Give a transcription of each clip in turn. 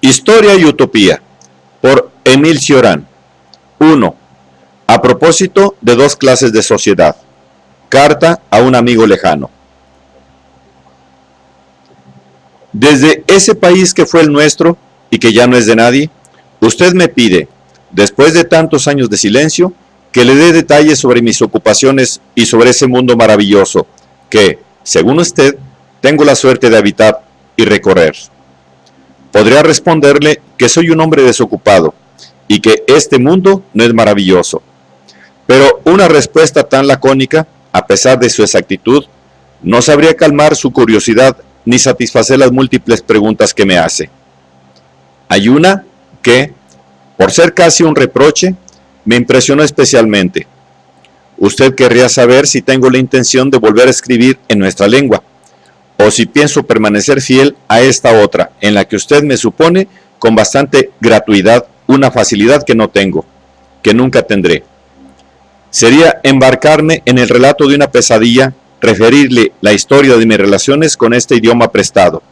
Historia y Utopía, por Émile Cioran. 1. A propósito de dos clases de sociedad. Carta a un amigo lejano. Desde ese país que fue el nuestro y que ya no es de nadie, usted me pide, después de tantos años de silencio, que le dé detalles sobre mis ocupaciones y sobre ese mundo maravilloso que, según usted, tengo la suerte de habitar y recorrer. Podría responderle que soy un hombre desocupado y que este mundo no es maravilloso. Pero una respuesta tan lacónica, a pesar de su exactitud, no sabría calmar su curiosidad ni satisfacer las múltiples preguntas que me hace. Hay una que, por ser casi un reproche, me impresionó especialmente. Usted querría saber si tengo la intención de volver a escribir en nuestra lengua, o si pienso permanecer fiel a esta otra, en la que usted me supone con bastante gratuidad una facilidad que no tengo, que nunca tendré. Sería embarcarme en el relato de una pesadilla, referirle la historia de mis relaciones con este idioma prestado,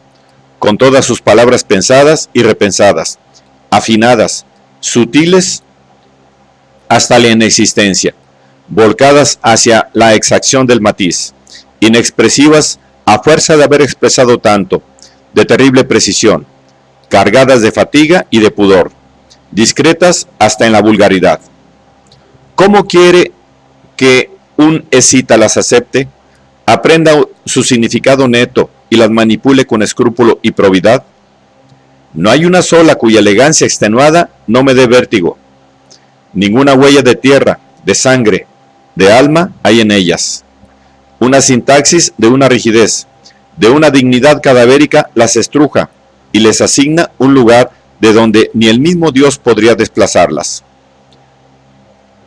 con todas sus palabras pensadas y repensadas, afinadas, sutiles hasta la inexistencia, volcadas hacia la exacción del matiz, inexpresivas a fuerza de haber expresado tanto, de terrible precisión, cargadas de fatiga y de pudor, discretas hasta en la vulgaridad. ¿Cómo quiere que un escita las acepte, aprenda su significado neto y las manipule con escrúpulo y probidad? No hay una sola cuya elegancia extenuada no me dé vértigo. Ninguna huella de tierra, de sangre, de alma hay en ellas. Una sintaxis de una rigidez, de una dignidad cadavérica las estruja y les asigna un lugar de donde ni el mismo Dios podría desplazarlas.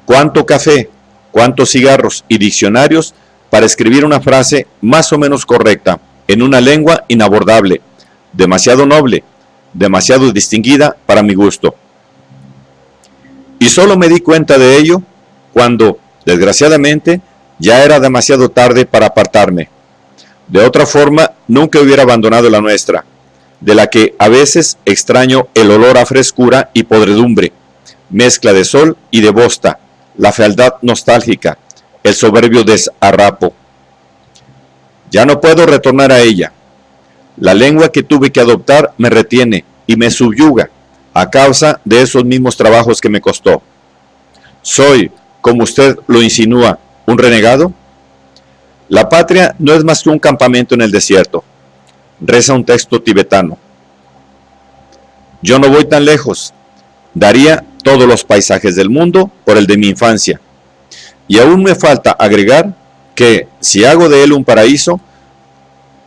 ¿Cuánto café, cuántos cigarros y diccionarios para escribir una frase más o menos correcta en una lengua inabordable, demasiado noble, demasiado distinguida para mi gusto? Y solo me di cuenta de ello cuando, desgraciadamente, ya era demasiado tarde para apartarme. De otra forma, nunca hubiera abandonado la nuestra, de la que a veces extraño el olor a frescura y podredumbre, mezcla de sol y de bosta, la fealdad nostálgica, el soberbio desarrapo. Ya no puedo retornar a ella. La lengua que tuve que adoptar me retiene y me subyuga a causa de esos mismos trabajos que me costó. ¿Soy, como usted lo insinúa, un renegado? La patria no es más que un campamento en el desierto, reza un texto tibetano. Yo no voy tan lejos, daría todos los paisajes del mundo por el de mi infancia, y aún me falta agregar que, si hago de él un paraíso,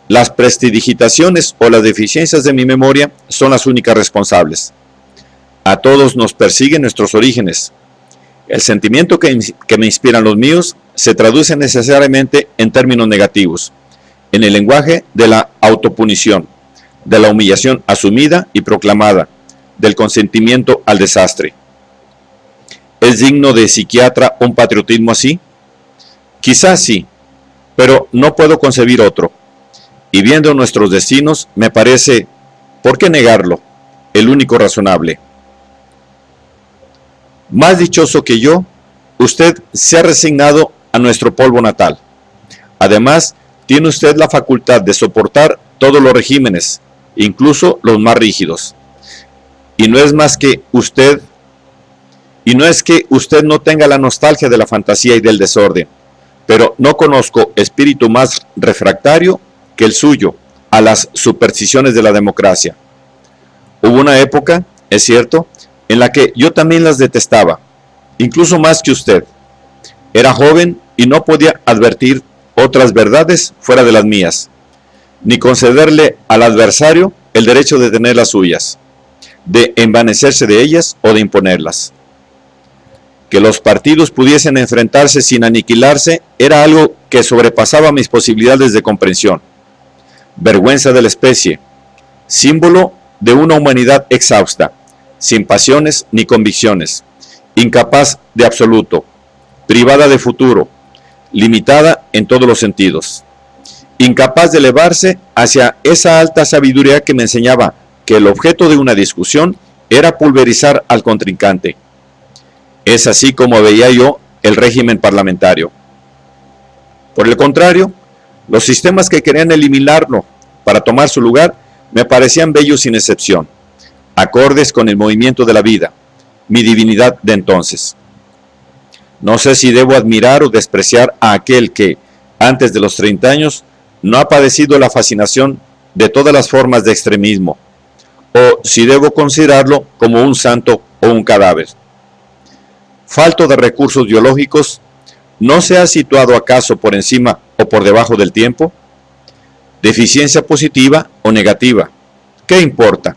las prestidigitaciones o las deficiencias de mi memoria son las únicas responsables. A todos nos persiguen nuestros orígenes. El sentimiento que me inspiran los míos se traduce necesariamente en términos negativos, en el lenguaje de la autopunición, de la humillación asumida y proclamada, del consentimiento al desastre. ¿Es digno de psiquiatra un patriotismo así? Quizás sí, pero no puedo concebir otro. Y viendo nuestros destinos, me parece, ¿por qué negarlo?, el único razonable. Más dichoso que yo, usted se ha resignado a nuestro polvo natal. Además, tiene usted la facultad de soportar todos los regímenes, incluso los más rígidos. Y no es que usted no tenga la nostalgia de la fantasía y del desorden, pero no conozco espíritu más refractario que el suyo a las supersticiones de la democracia. Hubo una época, es cierto, en la que yo también las detestaba, incluso más que usted. Era joven y no podía advertir otras verdades fuera de las mías, ni concederle al adversario el derecho de tener las suyas, de envanecerse de ellas o de imponerlas. Que los partidos pudiesen enfrentarse sin aniquilarse era algo que sobrepasaba mis posibilidades de comprensión. Vergüenza de la especie, símbolo de una humanidad exhausta, sin pasiones ni convicciones, incapaz de absoluto, privada de futuro, limitada en todos los sentidos, incapaz de elevarse hacia esa alta sabiduría que me enseñaba que el objeto de una discusión era pulverizar al contrincante. Es así como veía yo el régimen parlamentario. Por el contrario, los sistemas que querían eliminarlo para tomar su lugar me parecían bellos sin excepción, acordes con el movimiento de la vida, mi divinidad de entonces. No sé si debo admirar o despreciar a aquel que, antes de los 30 años, no ha padecido la fascinación de todas las formas de extremismo, o si debo considerarlo como un santo o un cadáver. Falto de recursos biológicos, ¿no se ha situado acaso por encima o por debajo del tiempo? Deficiencia positiva o negativa, ¿qué importa?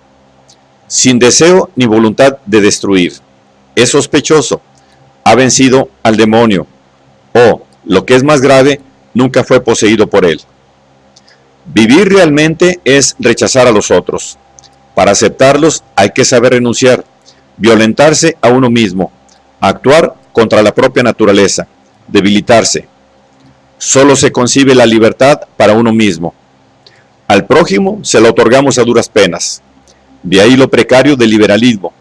Sin deseo ni voluntad de destruir, es sospechoso, ha vencido al demonio, o, lo que es más grave, nunca fue poseído por él. Vivir realmente es rechazar a los otros. Para aceptarlos hay que saber renunciar, violentarse a uno mismo, actuar contra la propia naturaleza, debilitarse. Solo se concibe la libertad para uno mismo. Al prójimo se la otorgamos a duras penas. De ahí lo precario del liberalismo.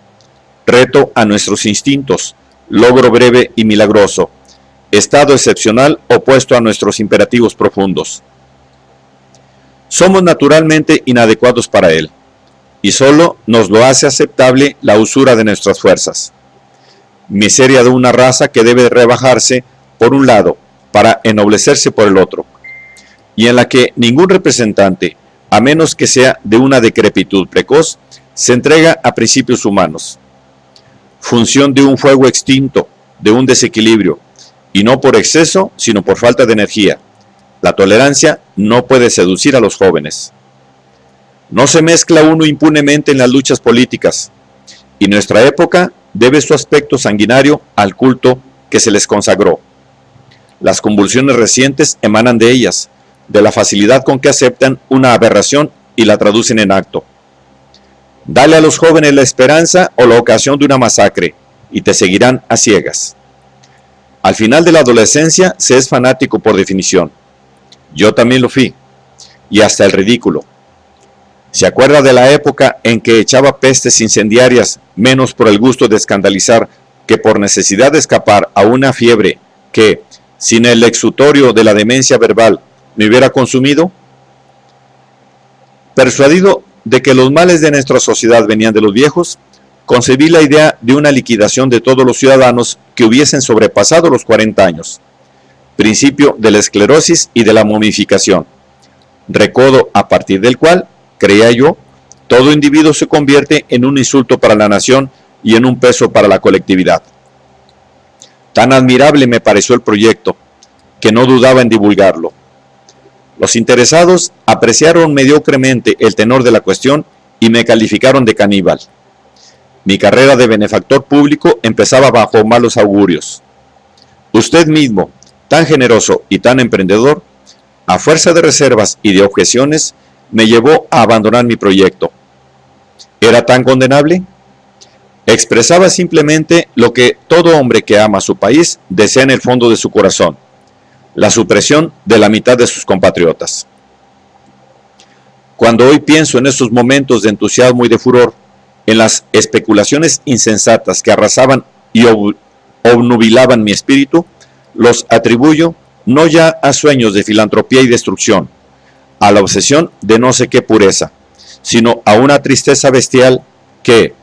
Reto a nuestros instintos, logro breve y milagroso, estado excepcional opuesto a nuestros imperativos profundos. Somos naturalmente inadecuados para él, y solo nos lo hace aceptable la usura de nuestras fuerzas. Miseria de una raza que debe rebajarse por un lado para ennoblecerse por el otro, y en la que ningún representante, a menos que sea de una decrepitud precoz, se entrega a principios humanos. Función de un fuego extinto, de un desequilibrio, y no por exceso, sino por falta de energía. La tolerancia no puede seducir a los jóvenes. No se mezcla uno impunemente en las luchas políticas, y nuestra época debe su aspecto sanguinario al culto que se les consagró. Las convulsiones recientes emanan de ellas, de la facilidad con que aceptan una aberración y la traducen en acto. Dale a los jóvenes la esperanza o la ocasión de una masacre, y te seguirán a ciegas. Al final de la adolescencia se es fanático por definición. Yo también lo fui, y hasta el ridículo. ¿Se acuerda de la época en que echaba pestes incendiarias menos por el gusto de escandalizar que por necesidad de escapar a una fiebre que, sin el exutorio de la demencia verbal, me hubiera consumido? Persuadido de que los males de nuestra sociedad venían de los viejos, concebí la idea de una liquidación de todos los ciudadanos que hubiesen sobrepasado los 40 años, principio de la esclerosis y de la momificación, recodo a partir del cual, creía yo, todo individuo se convierte en un insulto para la nación y en un peso para la colectividad. Tan admirable me pareció el proyecto, que no dudaba en divulgarlo. Los interesados apreciaron mediocremente el tenor de la cuestión y me calificaron de caníbal. Mi carrera de benefactor público empezaba bajo malos augurios. Usted mismo, tan generoso y tan emprendedor, a fuerza de reservas y de objeciones, me llevó a abandonar mi proyecto. ¿Era tan condenable? Expresaba simplemente lo que todo hombre que ama a su país desea en el fondo de su corazón: la supresión de la mitad de sus compatriotas. Cuando hoy pienso en esos momentos de entusiasmo y de furor, en las especulaciones insensatas que arrasaban y obnubilaban mi espíritu, los atribuyo no ya a sueños de filantropía y destrucción, a la obsesión de no sé qué pureza, sino a una tristeza bestial que,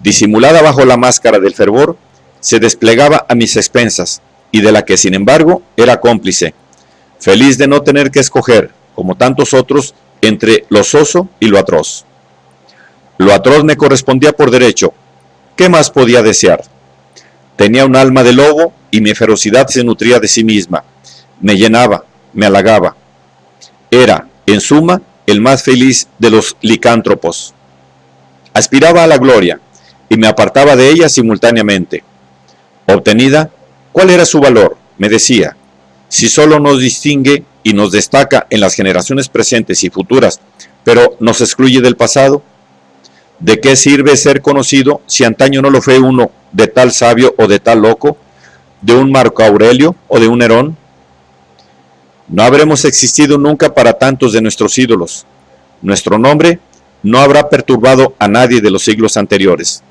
disimulada bajo la máscara del fervor, se desplegaba a mis expensas y de la que sin embargo era cómplice, feliz de no tener que escoger, como tantos otros, entre lo soso y lo atroz. Lo atroz me correspondía por derecho. ¿Qué más podía desear? Tenía un alma de lobo y mi ferocidad se nutría de sí misma. Me llenaba, me halagaba. Era, en suma, el más feliz de los licántropos. Aspiraba a la gloria y me apartaba de ella simultáneamente. Obtenida, ¿cuál era su valor? Me decía. Si solo nos distingue y nos destaca en las generaciones presentes y futuras, pero nos excluye del pasado, ¿de qué sirve ser conocido si antaño no lo fue uno de tal sabio o de tal loco, de un Marco Aurelio o de un Nerón? No habremos existido nunca para tantos de nuestros ídolos. Nuestro nombre no habrá perturbado a nadie de los siglos anteriores.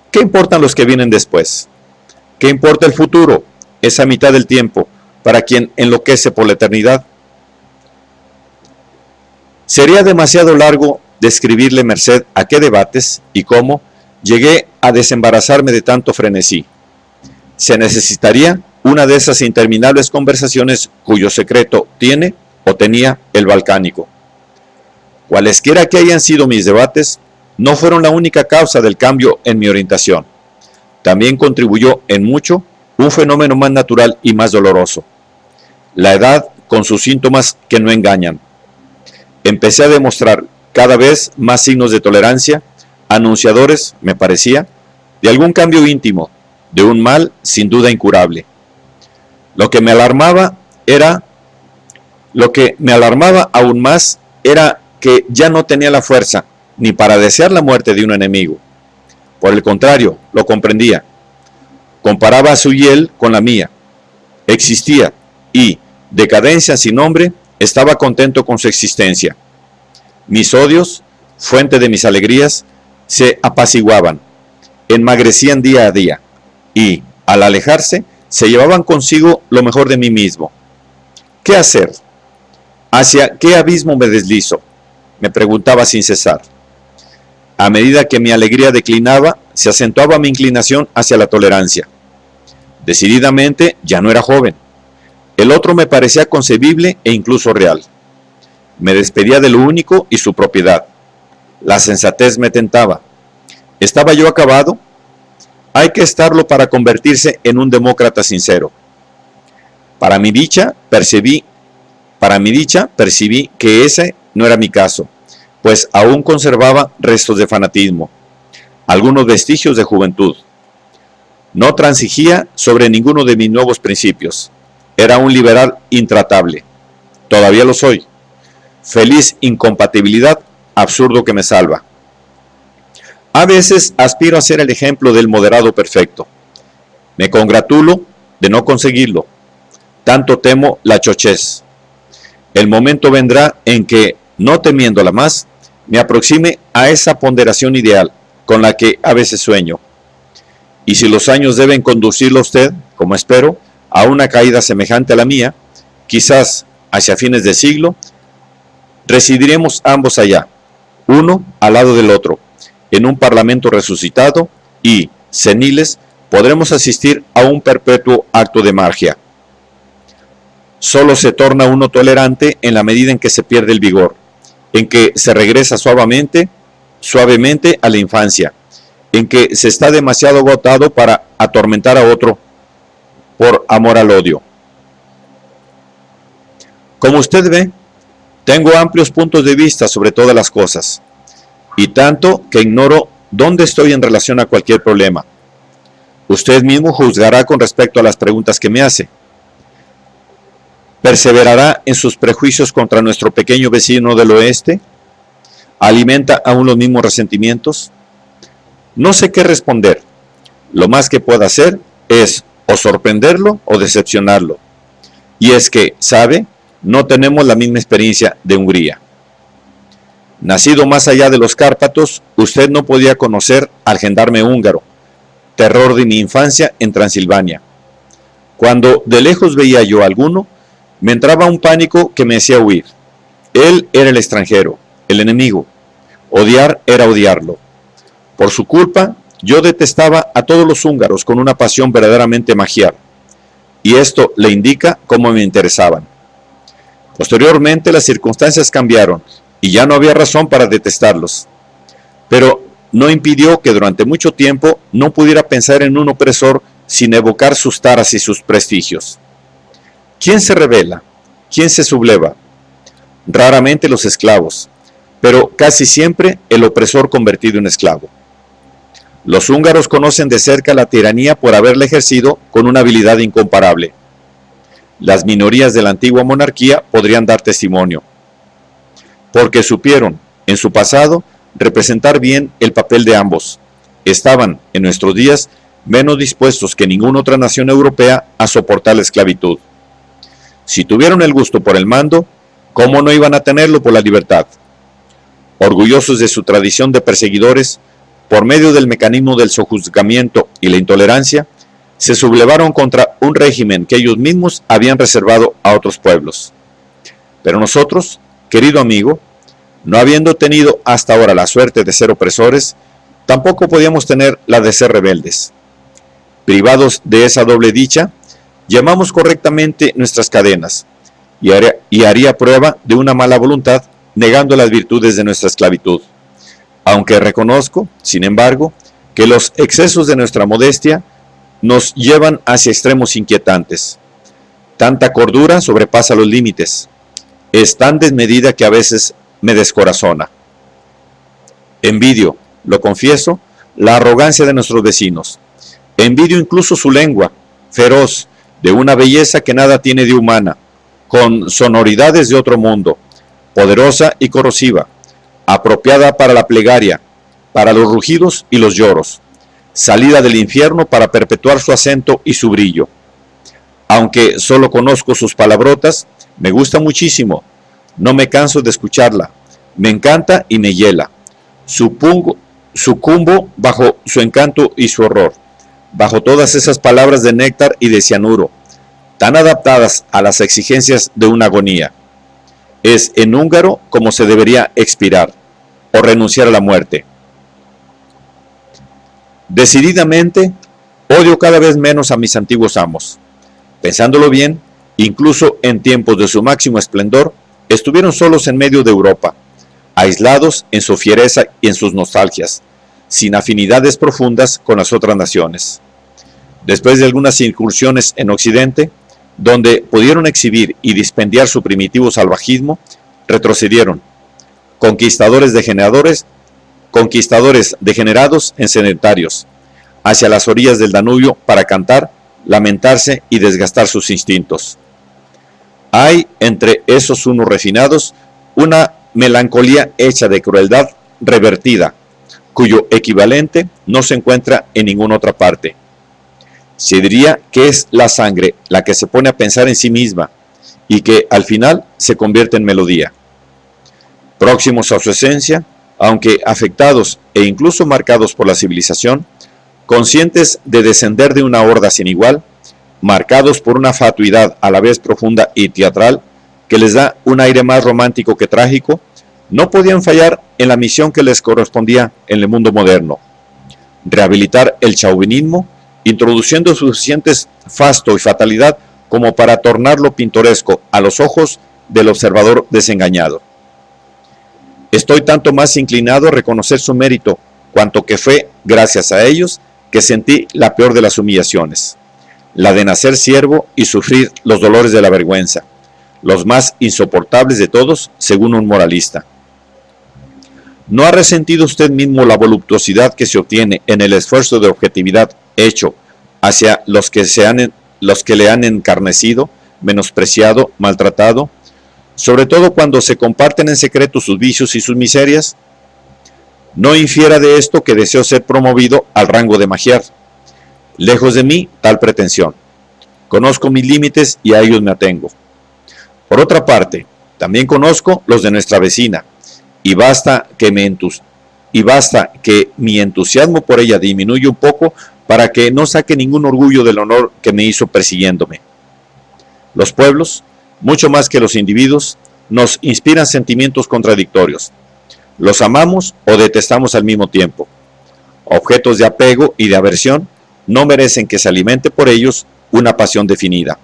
¿Qué importan los que vienen después? ¿Qué importa el futuro, esa mitad del tiempo, para quien enloquece por la eternidad? Sería demasiado largo describirle merced a qué debates y cómo llegué a desembarazarme de tanto frenesí. Se necesitaría una de esas interminables conversaciones cuyo secreto tiene o tenía el balcánico. Cualesquiera que hayan sido mis debates, no fueron la única causa del cambio en mi orientación. También contribuyó en mucho un fenómeno más natural y más doloroso: la edad con sus síntomas que no engañan. Empecé a demostrar cada vez más signos de tolerancia, anunciadores, me parecía, de algún cambio íntimo, de un mal sin duda incurable. Lo que me alarmaba aún más era que ya no tenía la fuerza ni para desear la muerte de un enemigo. Por el contrario, lo comprendía. Comparaba a su hiel con la mía. Existía y, decadencia sin nombre, estaba contento con su existencia. Mis odios, fuente de mis alegrías, se apaciguaban, enmagrecían día a día, y, al alejarse, se llevaban consigo lo mejor de mí mismo. ¿Qué hacer? ¿Hacia qué abismo me deslizo?, me preguntaba sin cesar. A medida que mi alegría declinaba, se acentuaba mi inclinación hacia la tolerancia. Decididamente, ya no era joven. El otro me parecía concebible e incluso real. Me despedía de lo único y su propiedad. La sensatez me tentaba. ¿Estaba yo acabado? Hay que estarlo para convertirse en un demócrata sincero. Para mi dicha, percibí que ese no era mi caso, pues aún conservaba restos de fanatismo, algunos vestigios de juventud. No transigía sobre ninguno de mis nuevos principios. Era un liberal intratable. Todavía lo soy. Feliz incompatibilidad, absurdo que me salva. A veces aspiro a ser el ejemplo del moderado perfecto. Me congratulo de no conseguirlo. Tanto temo la chochez. El momento vendrá en que, no temiéndola más, me aproxime a esa ponderación ideal con la que a veces sueño. Y si los años deben conducirlo a usted, como espero, a una caída semejante a la mía, quizás hacia fines de siglo, residiremos ambos allá, uno al lado del otro, en un parlamento resucitado y, seniles, podremos asistir a un perpetuo acto de magia. Solo se torna uno tolerante en la medida en que se pierde el vigor, en que se regresa suavemente a la infancia, en que se está demasiado agotado para atormentar a otro por amor al odio. Como usted ve, tengo amplios puntos de vista sobre todas las cosas, y tanto que ignoro dónde estoy en relación a cualquier problema. Usted mismo juzgará con respecto a las preguntas que me hace. ¿Perseverará en sus prejuicios contra nuestro pequeño vecino del oeste? ¿Alimenta aún los mismos resentimientos? No sé qué responder. Lo más que puedo hacer es o sorprenderlo o decepcionarlo. Y es que, ¿sabe?, no tenemos la misma experiencia de Hungría. Nacido más allá de los Cárpatos, usted no podía conocer al gendarme húngaro, terror de mi infancia en Transilvania. Cuando de lejos veía yo a alguno, me entraba un pánico que me hacía huir. Él era el extranjero, el enemigo. Odiar era odiarlo. Por su culpa, yo detestaba a todos los húngaros con una pasión verdaderamente magiar. Y esto le indica cómo me interesaban. Posteriormente las circunstancias cambiaron y ya no había razón para detestarlos. Pero no impidió que durante mucho tiempo no pudiera pensar en un opresor sin evocar sus taras y sus prestigios. ¿Quién se rebela? ¿Quién se subleva? Raramente los esclavos, pero casi siempre el opresor convertido en esclavo. Los húngaros conocen de cerca la tiranía por haberla ejercido con una habilidad incomparable. Las minorías de la antigua monarquía podrían dar testimonio, porque supieron, en su pasado, representar bien el papel de ambos. Estaban, en nuestros días, menos dispuestos que ninguna otra nación europea a soportar la esclavitud. Si tuvieron el gusto por el mando, ¿cómo no iban a tenerlo por la libertad? orgullosos de su tradición de perseguidores, por medio del mecanismo del sojuzgamiento y la intolerancia, se sublevaron contra un régimen que ellos mismos habían reservado a otros pueblos. Pero nosotros, querido amigo, no habiendo tenido hasta ahora la suerte de ser opresores, tampoco podíamos tener la de ser rebeldes. Privados de esa doble dicha, llamamos correctamente nuestras cadenas, y haría prueba de una mala voluntad negando las virtudes de nuestra esclavitud. Aunque reconozco, sin embargo, que los excesos de nuestra modestia nos llevan hacia extremos inquietantes. Tanta cordura sobrepasa los límites. Es tan desmedida que a veces me descorazona. Envidio, lo confieso, la arrogancia de nuestros vecinos. Envidio incluso su lengua, feroz, de una belleza que nada tiene de humana, con sonoridades de otro mundo, poderosa y corrosiva, apropiada para la plegaria, para los rugidos y los lloros, salida del infierno para perpetuar su acento y su brillo. Aunque solo conozco sus palabrotas, me gusta muchísimo, no me canso de escucharla, me encanta y me hiela. Sucumbo bajo su encanto y su horror, bajo todas esas palabras de néctar y de cianuro, tan adaptadas a las exigencias de una agonía. Es en húngaro como se debería expirar, o renunciar a la muerte. Decididamente, odio cada vez menos a mis antiguos amos. Pensándolo bien, incluso en tiempos de su máximo esplendor, estuvieron solos en medio de Europa, aislados en su fiereza y en sus nostalgias, sin afinidades profundas con las otras naciones. Después de algunas incursiones en Occidente, donde pudieron exhibir y dispendiar su primitivo salvajismo, retrocedieron, conquistadores degenerados en sedentarios, hacia las orillas del Danubio para cantar, lamentarse y desgastar sus instintos. Hay entre esos unos refinados una melancolía hecha de crueldad revertida, cuyo equivalente no se encuentra en ninguna otra parte. Se diría que es la sangre la que se pone a pensar en sí misma y que al final se convierte en melodía. Próximos a su esencia, aunque afectados e incluso marcados por la civilización, conscientes de descender de una horda sin igual, marcados por una fatuidad a la vez profunda y teatral que les da un aire más romántico que trágico, no podían fallar en la misión que les correspondía en el mundo moderno: rehabilitar el chauvinismo, introduciendo suficientes fasto y fatalidad como para tornarlo pintoresco a los ojos del observador desengañado. Estoy tanto más inclinado a reconocer su mérito, cuanto que fue gracias a ellos que sentí la peor de las humillaciones, la de nacer siervo y sufrir los dolores de la vergüenza, los más insoportables de todos, según un moralista. ¿No ha resentido usted mismo la voluptuosidad que se obtiene en el esfuerzo de objetividad hecho hacia los que le han encarnecido, menospreciado, maltratado, sobre todo cuando se comparten en secreto sus vicios y sus miserias? No infiera de esto que deseo ser promovido al rango de magiar. Lejos de mí tal pretensión. Conozco mis límites y a ellos me atengo. Por otra parte, también conozco los de nuestra vecina, y basta que mi entusiasmo por ella disminuya un poco para que no saque ningún orgullo del honor que me hizo persiguiéndome. Los pueblos, mucho más que los individuos, nos inspiran sentimientos contradictorios. Los amamos o detestamos al mismo tiempo. Objetos de apego y de aversión no merecen que se alimente por ellos una pasión definida.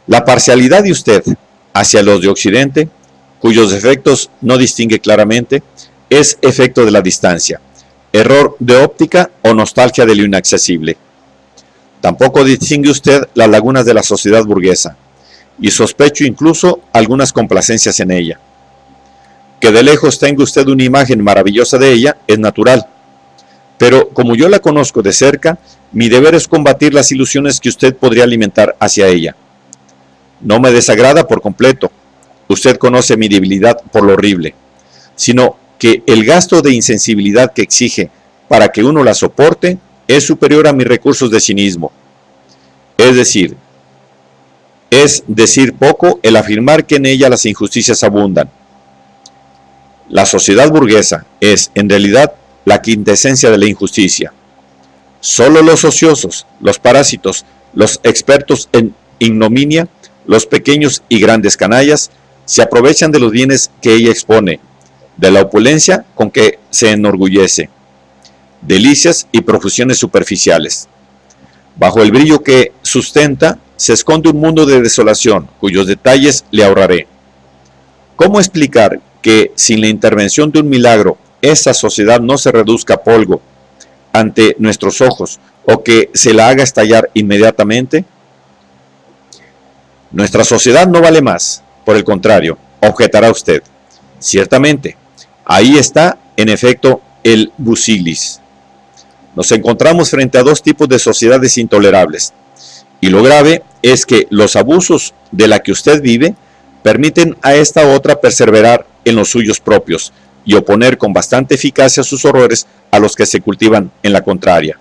La parcialidad de usted hacia los de Occidente, cuyos efectos no distingue claramente, es efecto de la distancia, error de óptica o nostalgia de lo inaccesible. Tampoco distingue usted las lagunas de la sociedad burguesa, y sospecho incluso algunas complacencias en ella. Que de lejos tenga usted una imagen maravillosa de ella es natural, pero como yo la conozco de cerca, mi deber es combatir las ilusiones que usted podría alimentar hacia ella. No me desagrada por completo, usted conoce mi debilidad por lo horrible, sino que el gasto de insensibilidad que exige para que uno la soporte es superior a mis recursos de cinismo. Es decir poco el afirmar que en ella las injusticias abundan. La sociedad burguesa es, en realidad, la quintesencia de la injusticia. Solo los ociosos, los parásitos, los expertos en ignominia, los pequeños y grandes canallas, se aprovechan de los bienes que ella expone, de la opulencia con que se enorgullece, delicias y profusiones superficiales. Bajo el brillo que sustenta se esconde un mundo de desolación, cuyos detalles le ahorraré. ¿Cómo explicar que sin la intervención de un milagro esa sociedad no se reduzca a polvo ante nuestros ojos o que se la haga estallar inmediatamente? Nuestra sociedad no vale más, por el contrario, objetará usted. Ciertamente, ahí está, en efecto, el busilis. Nos encontramos frente a dos tipos de sociedades intolerables, y lo grave es que los abusos de la que usted vive permiten a esta otra perseverar en los suyos propios y oponer con bastante eficacia sus horrores a los que se cultivan en la contraria.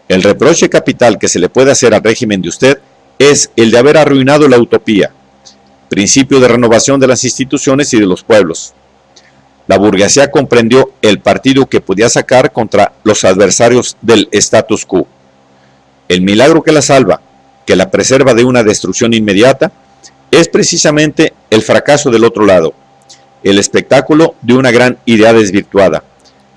El reproche capital que se le puede hacer al régimen de usted es el de haber arruinado la utopía, principio de renovación de las instituciones y de los pueblos. La burguesía comprendió el partido que podía sacar contra los adversarios del status quo. El milagro que la salva, que la preserva de una destrucción inmediata, es precisamente el fracaso del otro lado, el espectáculo de una gran idea desvirtuada,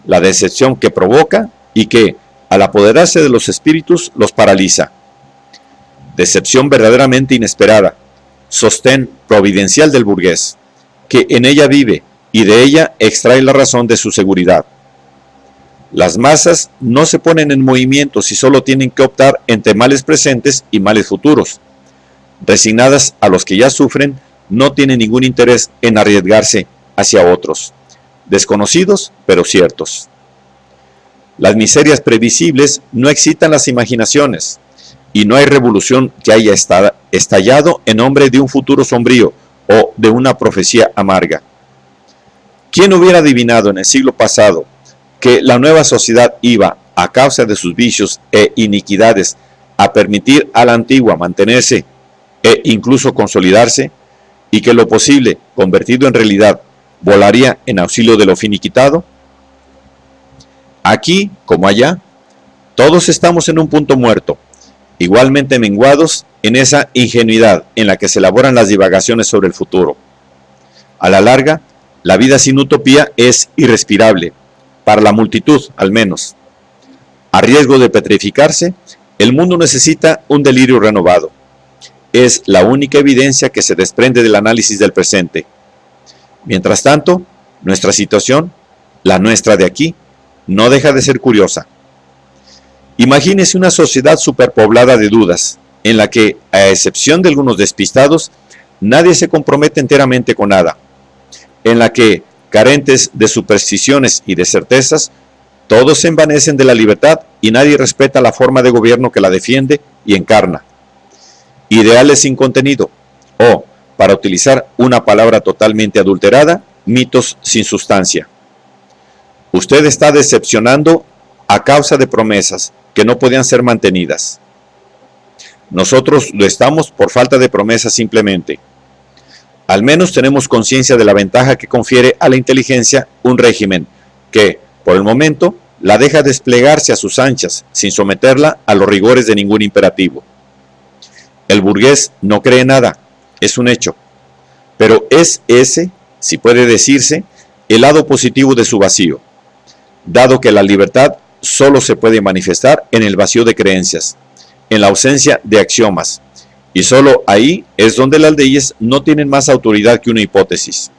la decepción que provoca y que, al apoderarse de los espíritus, los paraliza. Decepción verdaderamente inesperada, sostén providencial del burgués, que en ella vive y de ella extrae la razón de su seguridad. Las masas no se ponen en movimiento si solo tienen que optar entre males presentes y males futuros. Resignadas a los que ya sufren, no tienen ningún interés en arriesgarse hacia otros, desconocidos pero ciertos. Las miserias previsibles no excitan las imaginaciones, y no hay revolución que haya estallado en nombre de un futuro sombrío o de una profecía amarga. ¿Quién hubiera adivinado en el siglo pasado que la nueva sociedad iba, a causa de sus vicios e iniquidades, a permitir a la antigua mantenerse e incluso consolidarse, y que lo posible, convertido en realidad, volaría en auxilio de lo finiquitado? Aquí, como allá, todos estamos en un punto muerto, igualmente menguados en esa ingenuidad en la que se elaboran las divagaciones sobre el futuro. A la larga, la vida sin utopía es irrespirable, para la multitud al menos. A riesgo de petrificarse, el mundo necesita un delirio renovado. Es la única evidencia que se desprende del análisis del presente. Mientras tanto, nuestra situación, la nuestra de aquí, no deja de ser curiosa. Imagínese una sociedad superpoblada de dudas, en la que, a excepción de algunos despistados, nadie se compromete enteramente con nada, en la que, carentes de supersticiones y de certezas, todos se envanecen de la libertad y nadie respeta la forma de gobierno que la defiende y encarna. Ideales sin contenido, o, para utilizar una palabra totalmente adulterada, mitos sin sustancia. Usted está decepcionando a causa de promesas que no podían ser mantenidas. Nosotros lo estamos por falta de promesas simplemente. Al menos tenemos conciencia de la ventaja que confiere a la inteligencia un régimen que, por el momento, la deja desplegarse a sus anchas, sin someterla a los rigores de ningún imperativo. El burgués no cree nada, es un hecho, pero es ese, si puede decirse, el lado positivo de su vacío, dado que la libertad solo se puede manifestar en el vacío de creencias, en la ausencia de axiomas, y solo ahí es donde las leyes no tienen más autoridad que una hipótesis.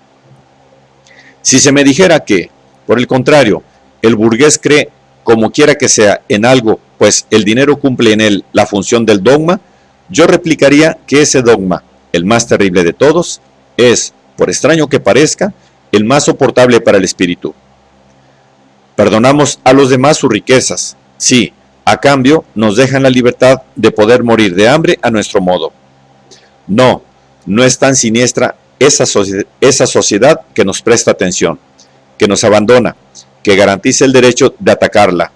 Si se me dijera que, por el contrario, el burgués cree, como quiera que sea, en algo, pues el dinero cumple en él la función del dogma, yo replicaría que ese dogma, el más terrible de todos, es, por extraño que parezca, el más soportable para el espíritu. Perdonamos a los demás sus riquezas, sí, a cambio nos dejan la libertad de poder morir de hambre a nuestro modo. No, no es tan siniestra esa sociedad que nos presta atención, que nos abandona, que garantiza el derecho de atacarla,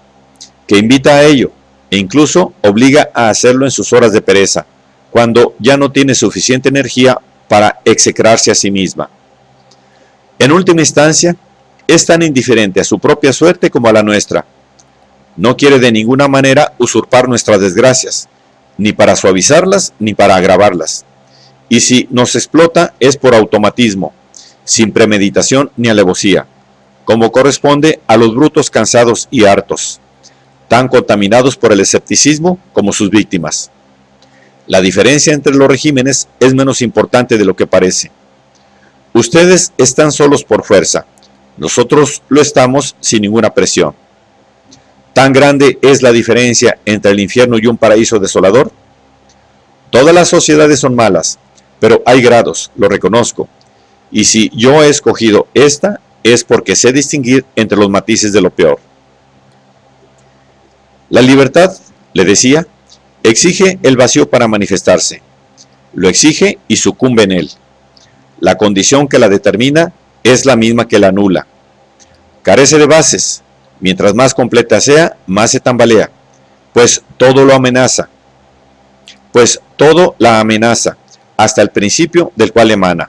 que invita a ello e incluso obliga a hacerlo en sus horas de pereza, cuando ya no tiene suficiente energía para execrarse a sí misma. En última instancia, es tan indiferente a su propia suerte como a la nuestra. No quiere de ninguna manera usurpar nuestras desgracias, ni para suavizarlas ni para agravarlas. Y si nos explota es por automatismo, sin premeditación ni alevosía, como corresponde a los brutos cansados y hartos, tan contaminados por el escepticismo como sus víctimas. La diferencia entre los regímenes es menos importante de lo que parece. Ustedes están solos por fuerza, nosotros lo estamos sin ninguna presión. ¿Tan grande es la diferencia entre el infierno y un paraíso desolador? Todas las sociedades son malas, pero hay grados, lo reconozco. Y si yo he escogido esta, es porque sé distinguir entre los matices de lo peor. La libertad, le decía, exige el vacío para manifestarse. Lo exige y sucumbe en él. La condición que la determina es la misma que la anula. Carece de bases. Mientras más completa sea, más se tambalea, pues todo lo amenaza. Pues todo la amenaza, hasta el principio del cual emana.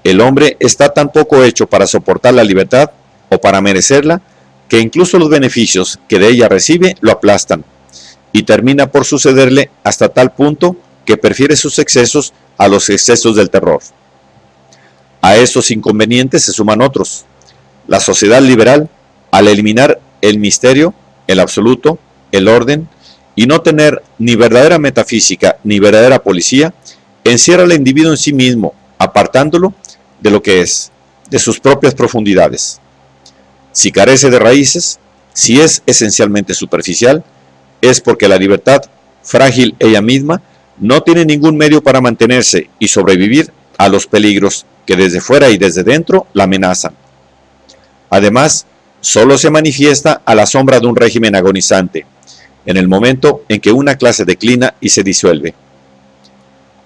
El hombre está tan poco hecho para soportar la libertad, o para merecerla, que incluso los beneficios que de ella recibe lo aplastan, y termina por sucederle hasta tal punto que prefiere sus excesos a los excesos del terror. A estos inconvenientes se suman otros. La sociedad liberal, al eliminar el misterio, el absoluto, el orden, y no tener ni verdadera metafísica ni verdadera policía, encierra al individuo en sí mismo, apartándolo de lo que es, de sus propias profundidades. Si carece de raíces, si es esencialmente superficial, es porque la libertad, frágil ella misma, no tiene ningún medio para mantenerse y sobrevivir a los peligros que desde fuera y desde dentro la amenazan. Además, solo se manifiesta a la sombra de un régimen agonizante, en el momento en que una clase declina y se disuelve.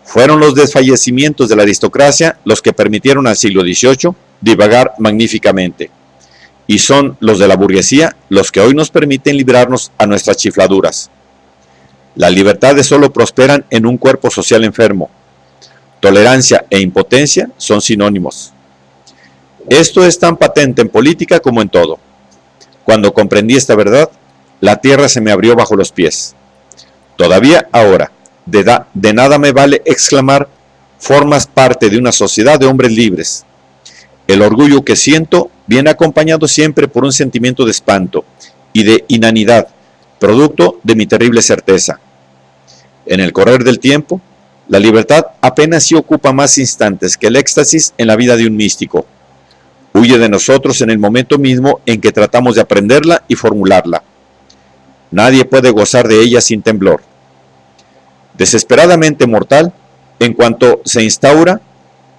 Fueron los desfallecimientos de la aristocracia los que permitieron al siglo XVIII divagar magníficamente, y son los de la burguesía los que hoy nos permiten librarnos a nuestras chifladuras. Las libertades solo prosperan en un cuerpo social enfermo. Tolerancia e impotencia son sinónimos. Esto es tan patente en política como en todo. Cuando comprendí esta verdad, la tierra se me abrió bajo los pies. Todavía ahora, de nada me vale exclamar: formas parte de una sociedad de hombres libres. El orgullo que siento viene acompañado siempre por un sentimiento de espanto y de inanidad, producto de mi terrible certeza. En el correr del tiempo, la libertad apenas si ocupa más instantes que el éxtasis en la vida de un místico. Huye de nosotros en el momento mismo en que tratamos de aprenderla y formularla. Nadie puede gozar de ella sin temblor. Desesperadamente mortal, en cuanto se instaura,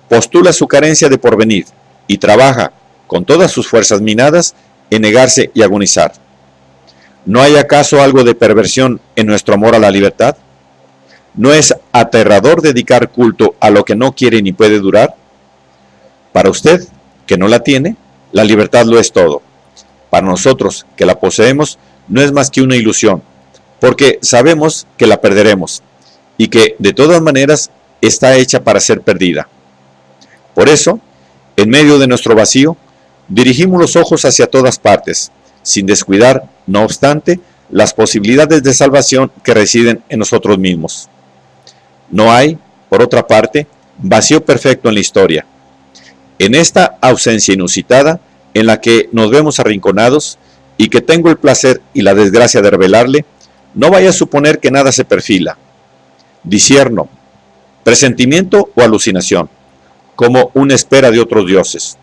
postula su carencia de porvenir y trabaja, con todas sus fuerzas minadas, en negarse y agonizar. ¿No hay acaso algo de perversión en nuestro amor a la libertad? ¿No es aterrador dedicar culto a lo que no quiere ni puede durar? Para usted, que no la tiene, la libertad lo es todo. Para nosotros, que la poseemos, no es más que una ilusión, porque sabemos que la perderemos, y que, de todas maneras, está hecha para ser perdida. Por eso, en medio de nuestro vacío, dirigimos los ojos hacia todas partes, sin descuidar, no obstante, las posibilidades de salvación que residen en nosotros mismos. No hay, por otra parte, vacío perfecto en la historia. En esta ausencia inusitada, en la que nos vemos arrinconados, y que tengo el placer y la desgracia de revelarle, no vaya a suponer que nada se perfila. Discierno, presentimiento o alucinación, como una espera de otros dioses.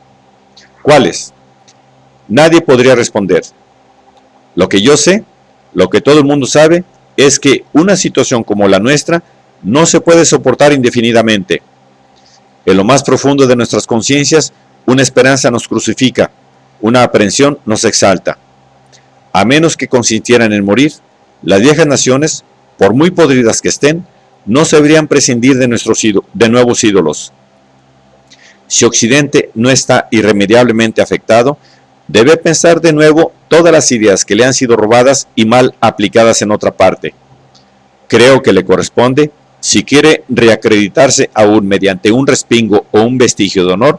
¿Cuáles? Nadie podría responder. Lo que yo sé, lo que todo el mundo sabe, es que una situación como la nuestra no se puede soportar indefinidamente. En lo más profundo de nuestras conciencias, una esperanza nos crucifica, una aprensión nos exalta. A menos que consintieran en morir, las viejas naciones, por muy podridas que estén, no sabrían prescindir de nuevos ídolos. Si Occidente no está irremediablemente afectado, debe pensar de nuevo todas las ideas que le han sido robadas y mal aplicadas en otra parte. Creo que le corresponde, si quiere reacreditarse aún mediante un respingo o un vestigio de honor,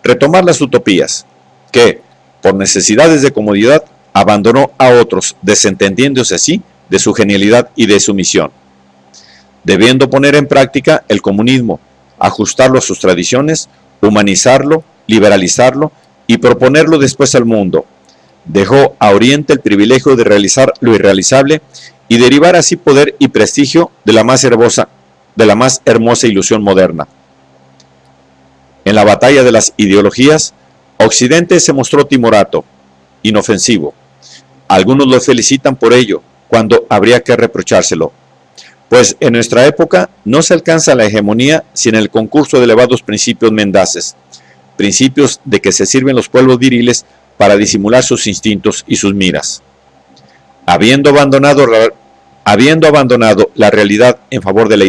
retomar las utopías, que, por necesidades de comodidad, abandonó a otros, desentendiéndose así de su genialidad y de su misión. Debiendo poner en práctica el comunismo, ajustarlo a sus tradiciones, humanizarlo, liberalizarlo y proponerlo después al mundo. Dejó a Oriente el privilegio de realizar lo irrealizable y derivar así poder y prestigio de la más hermosa ilusión moderna. En la batalla de las ideologías, Occidente se mostró timorato, inofensivo. Algunos lo felicitan por ello, cuando habría que reprochárselo, pues en nuestra época no se alcanza la hegemonía sin el concurso de elevados principios mendaces, principios de que se sirven los pueblos viriles para disimular sus instintos y sus miras. Habiendo abandonado la realidad en favor de la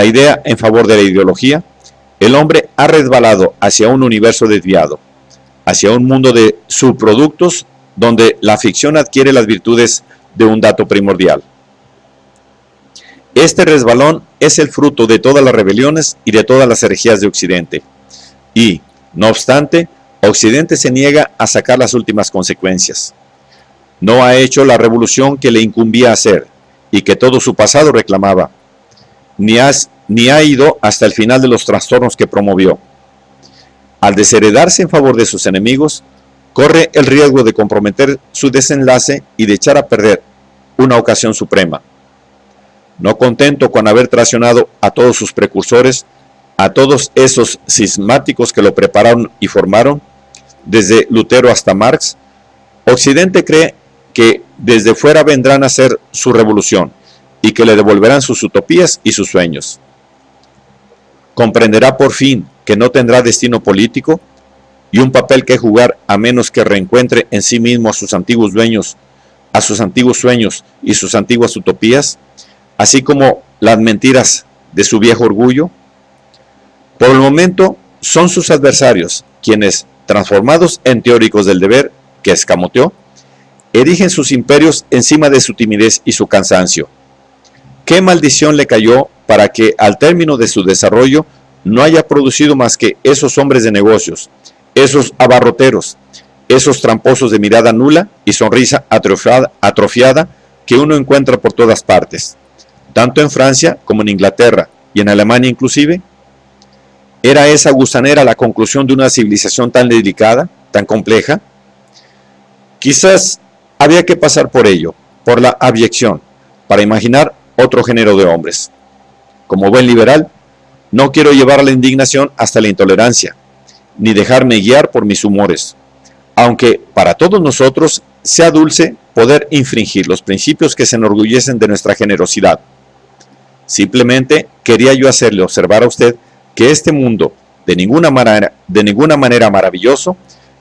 idea en favor de la ideología, el hombre ha resbalado hacia un universo desviado, hacia un mundo de subproductos donde la ficción adquiere las virtudes de un dato primordial. Este resbalón es el fruto de todas las rebeliones y de todas las herejías de Occidente. Y, no obstante, Occidente se niega a sacar las últimas consecuencias. No ha hecho la revolución que le incumbía hacer y que todo su pasado reclamaba, ni ha ido hasta el final de los trastornos que promovió. Al desheredarse en favor de sus enemigos, corre el riesgo de comprometer su desenlace y de echar a perder una ocasión suprema. No contento con haber traicionado a todos sus precursores, a todos esos cismáticos que lo prepararon y formaron, desde Lutero hasta Marx, Occidente cree que desde fuera vendrán a hacer su revolución y que le devolverán sus utopías y sus sueños. Comprenderá por fin que no tendrá destino político y un papel que jugar a menos que reencuentre en sí mismo a sus antiguos dueños, a sus antiguos sueños y sus antiguas utopías, así como las mentiras de su viejo orgullo. Por el momento son sus adversarios quienes, transformados en teóricos del deber que escamoteó, erigen sus imperios encima de su timidez y su cansancio. ¿Qué maldición le cayó para que al término de su desarrollo no haya producido más que esos hombres de negocios, esos abarroteros, esos tramposos de mirada nula y sonrisa atrofiada que uno encuentra por todas partes, tanto en Francia como en Inglaterra y en Alemania inclusive? ¿Era esa gusanera la conclusión de una civilización tan delicada, tan compleja? Quizás había que pasar por ello, por la abyección, para imaginar otro género de hombres. Como buen liberal, no quiero llevar la indignación hasta la intolerancia, ni dejarme guiar por mis humores, aunque para todos nosotros sea dulce poder infringir los principios que se enorgullecen de nuestra generosidad. Simplemente quería yo hacerle observar a usted que este mundo, de ninguna manera maravilloso,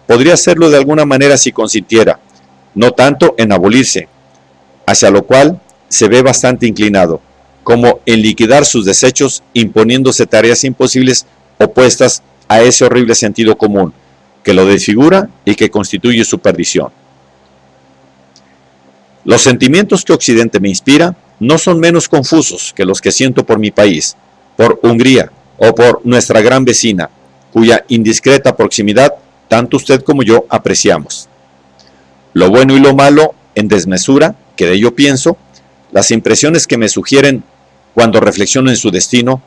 podría serlo de alguna manera si consintiera, no tanto en abolirse, hacia lo cual se ve bastante inclinado, como en liquidar sus desechos imponiéndose tareas imposibles opuestas a ese horrible sentido común, que lo desfigura y que constituye su perdición. Los sentimientos que Occidente me inspira no son menos confusos que los que siento por mi país, por Hungría o por nuestra gran vecina, cuya indiscreta proximidad tanto usted como yo apreciamos. Lo bueno y lo malo en desmesura, que de ello pienso, las impresiones que me sugieren cuando reflexiono en su destino,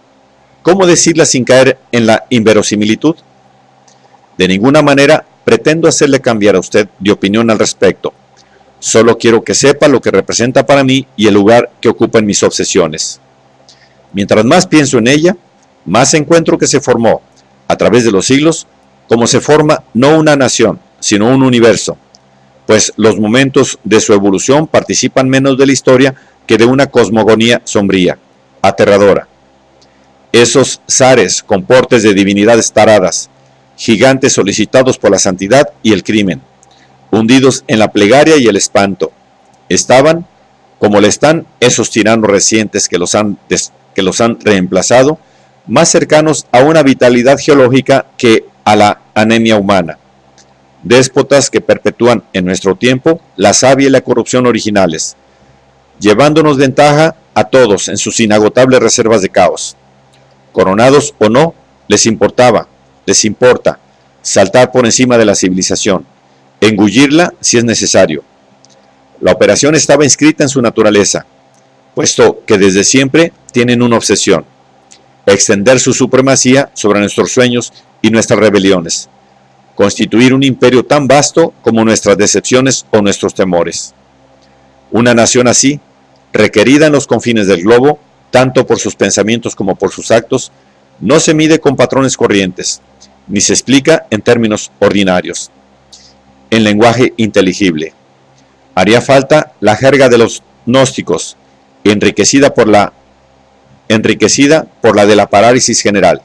¿cómo decirlas sin caer en la inverosimilitud? De ninguna manera pretendo hacerle cambiar a usted de opinión al respecto. Solo quiero que sepa lo que representa para mí y el lugar que ocupa en mis obsesiones. Mientras más pienso en ella, más encuentro que se formó, a través de los siglos, como se forma no una nación, sino un universo, pues los momentos de su evolución participan menos de la historia que de una cosmogonía sombría, aterradora. Esos zares con portes de divinidades taradas, gigantes solicitados por la santidad y el crimen, hundidos en la plegaria y el espanto, estaban, como le están esos tiranos recientes que los han reemplazado, más cercanos a una vitalidad geológica que a la anemia humana. Déspotas que perpetúan en nuestro tiempo la savia y la corrupción originales, llevándonos ventaja a todos en sus inagotables reservas de caos. Coronados o no, les importa saltar por encima de la civilización, engullirla si es necesario. La operación estaba inscrita en su naturaleza, puesto que desde siempre tienen una obsesión: extender su supremacía sobre nuestros sueños y nuestras rebeliones, constituir un imperio tan vasto como nuestras decepciones o nuestros temores. Una nación así, requerida en los confines del globo, tanto por sus pensamientos como por sus actos, no se mide con patrones corrientes, ni se explica en términos ordinarios, en lenguaje inteligible. Haría falta la jerga de los gnósticos, enriquecida por la de la parálisis general.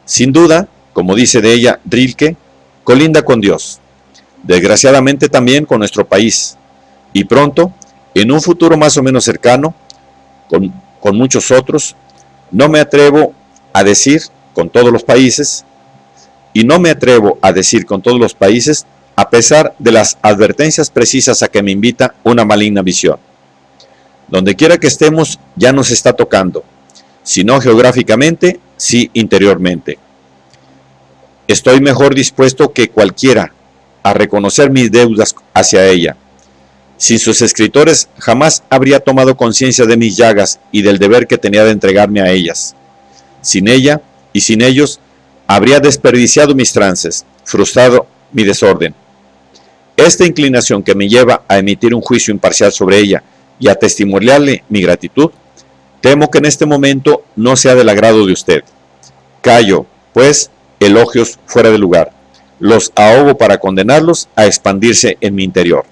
Sin duda, como dice de ella Rilke, colinda con Dios, desgraciadamente también con nuestro país, y pronto, en un futuro más o menos cercano, con muchos otros, no me atrevo a decir con todos los países, a pesar de las advertencias precisas a que me invita una maligna visión. Donde quiera que estemos, ya nos está tocando, si no geográficamente, sí interiormente. Estoy mejor dispuesto que cualquiera a reconocer mis deudas hacia ella. Sin sus escritores jamás habría tomado conciencia de mis llagas y del deber que tenía de entregarme a ellas. Sin ella y sin ellos, habría desperdiciado mis trances, frustrado mi desorden. Esta inclinación que me lleva a emitir un juicio imparcial sobre ella y a testimoniarle mi gratitud, temo que en este momento no sea del agrado de usted. Callo, pues, elogios fuera de lugar. Los ahogo para condenarlos a expandirse en mi interior.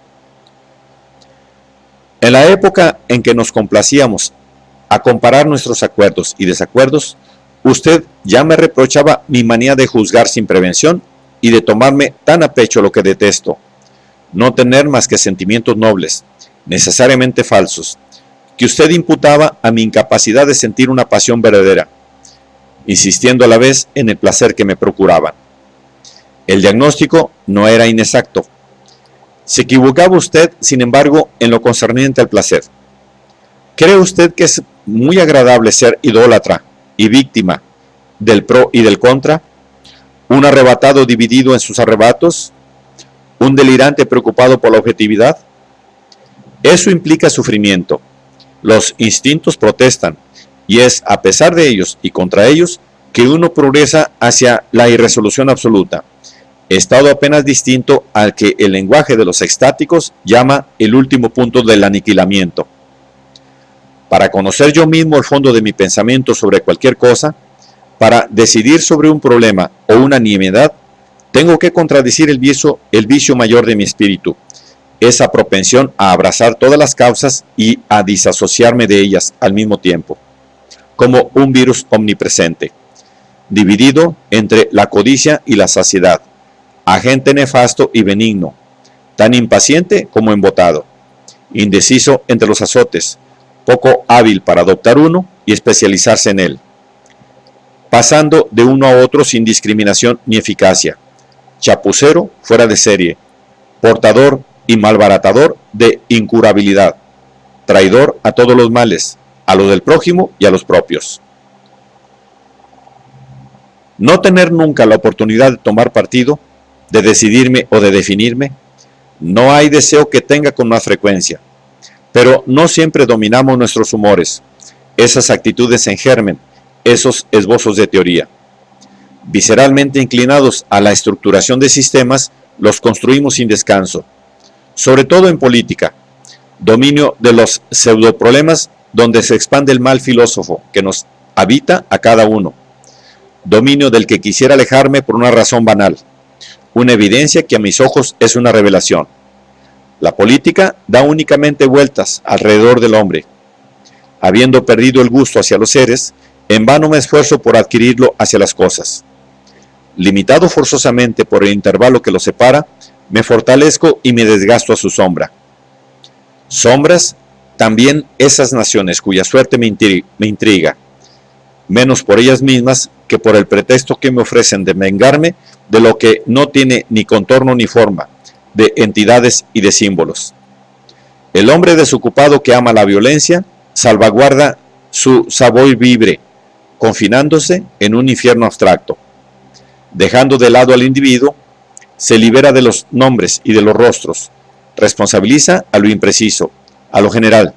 En la época en que nos complacíamos a comparar nuestros acuerdos y desacuerdos, usted ya me reprochaba mi manía de juzgar sin prevención y de tomarme tan a pecho lo que detesto: no tener más que sentimientos nobles, necesariamente falsos, que usted imputaba a mi incapacidad de sentir una pasión verdadera, insistiendo a la vez en el placer que me procuraban. El diagnóstico no era inexacto. Se equivocaba usted, sin embargo, en lo concerniente al placer. ¿Cree usted que es muy agradable ser idólatra y víctima del pro y del contra? ¿Un arrebatado dividido en sus arrebatos? ¿Un delirante preocupado por la objetividad? Eso implica sufrimiento. Los instintos protestan, y es a pesar de ellos y contra ellos que uno progresa hacia la irresolución absoluta, estado apenas distinto al que el lenguaje de los extáticos llama el último punto del aniquilamiento. Para conocer yo mismo el fondo de mi pensamiento sobre cualquier cosa, para decidir sobre un problema o una nimiedad, tengo que contradecir el vicio mayor de mi espíritu, esa propensión a abrazar todas las causas y a disasociarme de ellas al mismo tiempo, como un virus omnipresente, dividido entre la codicia y la saciedad, agente nefasto y benigno, tan impaciente como embotado, indeciso entre los azotes, poco hábil para adoptar uno y especializarse en él, pasando de uno a otro sin discriminación ni eficacia, chapucero fuera de serie, portador y malbaratador de incurabilidad, traidor a todos los males, a los del prójimo y a los propios. No tener nunca la oportunidad de tomar partido, de decidirme o de definirme, no hay deseo que tenga con más frecuencia, pero no siempre dominamos nuestros humores, esas actitudes en germen, esos esbozos de teoría. Visceralmente inclinados a la estructuración de sistemas, los construimos sin descanso, sobre todo en política, dominio de los pseudoproblemas donde se expande el mal filósofo que nos habita a cada uno, dominio del que quisiera alejarme por una razón banal, una evidencia que a mis ojos es una revelación. La política da únicamente vueltas alrededor del hombre. Habiendo perdido el gusto hacia los seres, en vano me esfuerzo por adquirirlo hacia las cosas. Limitado forzosamente por el intervalo que los separa, me fortalezco y me desgasto a su sombra. Sombras también esas naciones cuya suerte me intriga, menos por ellas mismas que por el pretexto que me ofrecen de vengarme de lo que no tiene ni contorno ni forma, de entidades y de símbolos. El hombre desocupado que ama la violencia salvaguarda su savoir vivre, confinándose en un infierno abstracto. Dejando de lado al individuo, se libera de los nombres y de los rostros, responsabiliza a lo impreciso, a lo general,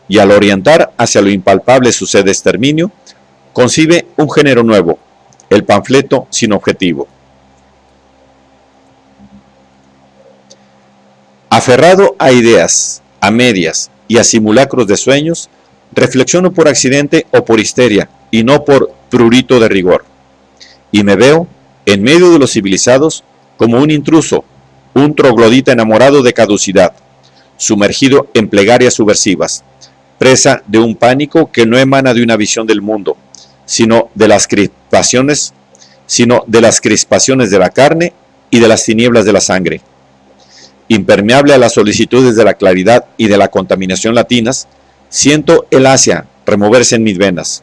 y al orientar hacia lo impalpable su sed de exterminio, concibe un género nuevo, el panfleto sin objetivo. Aferrado a ideas, a medias y a simulacros de sueños, reflexiono por accidente o por histeria, y no por prurito de rigor. Y me veo, en medio de los civilizados, como un intruso, un troglodita enamorado de caducidad, sumergido en plegarias subversivas, presa de un pánico que no emana de una visión del mundo, sino de las crispaciones de la carne y de las tinieblas de la sangre. Impermeable a las solicitudes de la claridad y de la contaminación latinas, siento el Asia removerse en mis venas.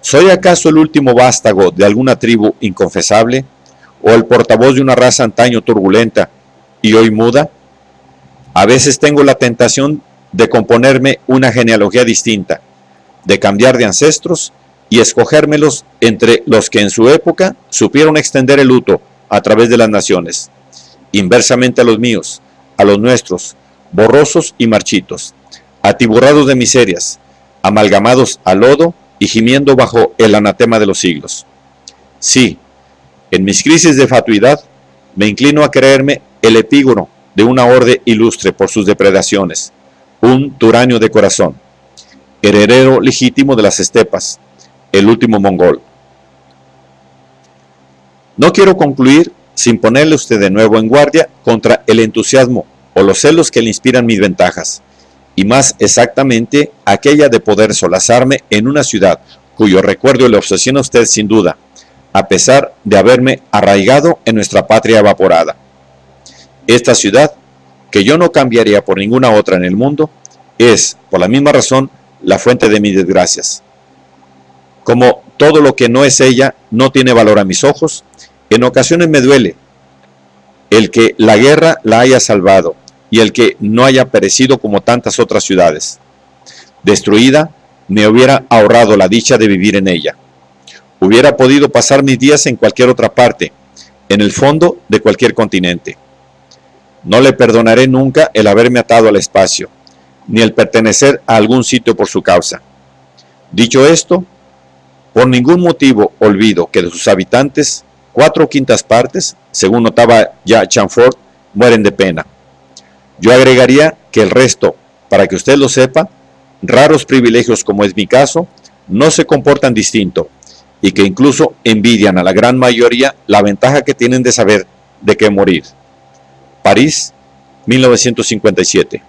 ¿Soy acaso el último vástago de alguna tribu inconfesable? ¿O el portavoz de una raza antaño turbulenta y hoy muda? A veces tengo la tentación de componerme una genealogía distinta, de cambiar de ancestros y escogérmelos entre los que en su época supieron extender el luto a través de las naciones, inversamente a los míos, a los nuestros, borrosos y marchitos, atiborrados de miserias, amalgamados a lodo y gimiendo bajo el anatema de los siglos. Sí, en mis crisis de fatuidad me inclino a creerme el epígono de una orde ilustre por sus depredaciones, un turanio de corazón, heredero legítimo de las estepas, el último mongol. No quiero concluir sin ponerle usted de nuevo en guardia contra el entusiasmo o los celos que le inspiran mis ventajas, y más exactamente aquella de poder solazarme en una ciudad cuyo recuerdo le obsesiona a usted sin duda, a pesar de haberme arraigado en nuestra patria evaporada. Esta ciudad, que yo no cambiaría por ninguna otra en el mundo, es, por la misma razón, la fuente de mis desgracias. Como todo lo que no es ella no tiene valor a mis ojos, en ocasiones me duele el que la guerra la haya salvado y el que no haya perecido como tantas otras ciudades. Destruida, me hubiera ahorrado la dicha de vivir en ella. Hubiera podido pasar mis días en cualquier otra parte, en el fondo de cualquier continente. No le perdonaré nunca el haberme atado al espacio, ni el pertenecer a algún sitio por su causa. Dicho esto, por ningún motivo olvido que de sus habitantes, 4/5 partes, según notaba ya Chamfort, mueren de pena. Yo agregaría que el resto, para que usted lo sepa, raros privilegios como es mi caso, no se comportan distinto, y que incluso envidian a la gran mayoría la ventaja que tienen de saber de qué morir. París, 1957.